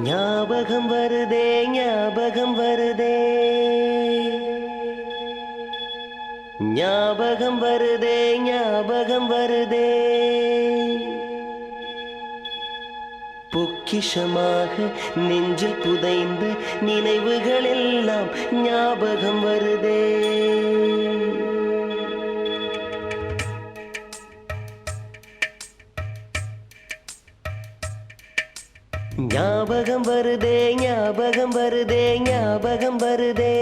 ஞாபகம் வருதே ஞாபகம் வருதே ஞாபகம் வருதே ஞாபகம் வருதே பொக்கிஷமாக நெஞ்சில் புதைந்த நினைவுகள் எல்லாம் ஞாபகம் வருதே ஞாபகம் வருதே ஞாபகம் வருதே ஞாபகம் வருதே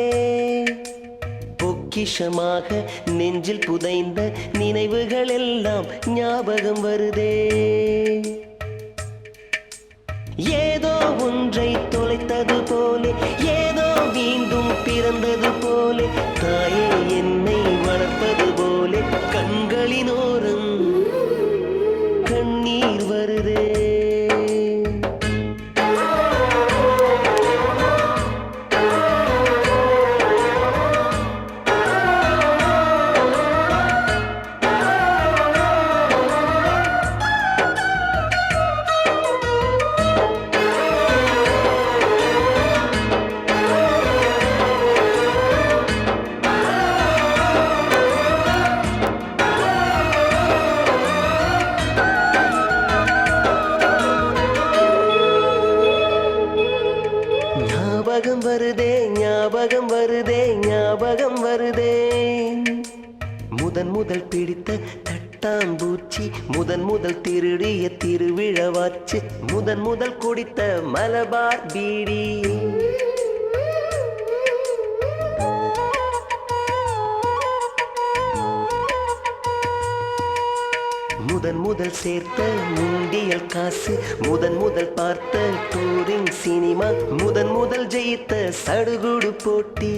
பொக்கிஷமாக நெஞ்சில் புதைந்த நினைவுகள் எல்லாம் ஞாபகம் வருதே ஏதோ ஒன்றை தொலைத்தது போலே ஏதோ மீண்டும் பிறந்தது போலே தாயே என்னை வளர்ப்பது போலே கண்களினோரம் கண்ணீர் வருதே ஞாபகம் வருதே ஞாபகம் வருதே ஞாபகம் வருதே முதன் முதல் பிடித்த தட்டாம்பூச்சி முதன் முதல் திருடிய திருவிழவாச்சு முதன் முதல் குடித்த மலபார் பீடி முதன் முதல் சேர்த்த முண்டியல் காசு முதன் முதல் பார்த்த டூரிங் சினிமா முதன் முதல் ஜெயித்த சடுகுடு போட்டி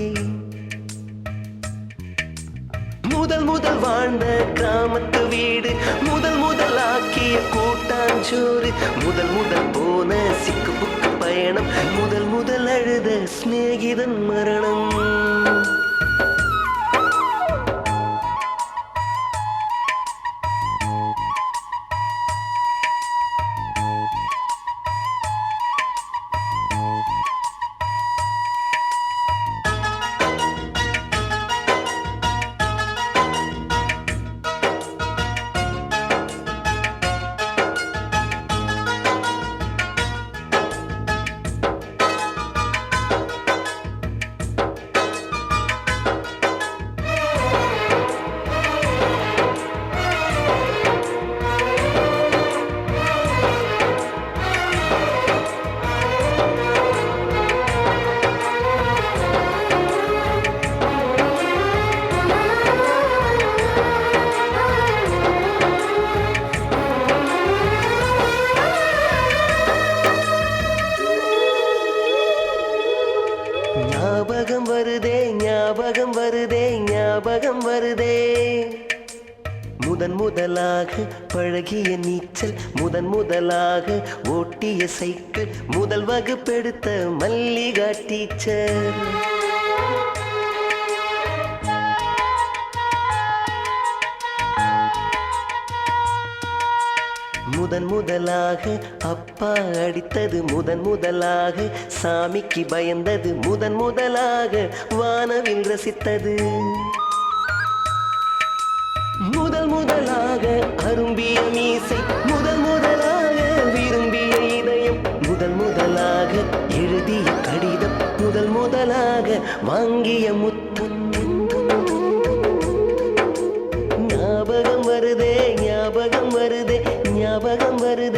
முதல் முதல் வாழ்ந்த கிராமத்து வீடு முதல் முதல் ஆக்கிய கூட்டாஞ்சோறு முதல் முதல் போன சிக்கு புக்கு பயணம் முதல் முதல் அழுத சிநேகிதன் மரணம் ஞாபகம் வருதே ஞாபகம் வருதே ஞாபகம் வருதே முதன் முதலாக பழகிய நீச்சல் முதன் முதலாக ஓட்டிய சைக்கிள் முதல் வகுப்பெடுத்த மல்லிகா டீச்சர் முதன் முதலாக அப்பா அடித்தது முதன் முதலாக சாமிக்கு பயந்தது முதன் முதலாக வானவில் ரசித்தது முதல் முதலாக அரும்பிய மீசை முதல் முதலாக விரும்பிய இதயம் முதல் முதலாக எழுதிய கடிதம் முதல் முதலாக வாங்கிய முத்தம் ஞாபகம் வருதே ஞாபகம் வருதே ஞாபகம் வருதே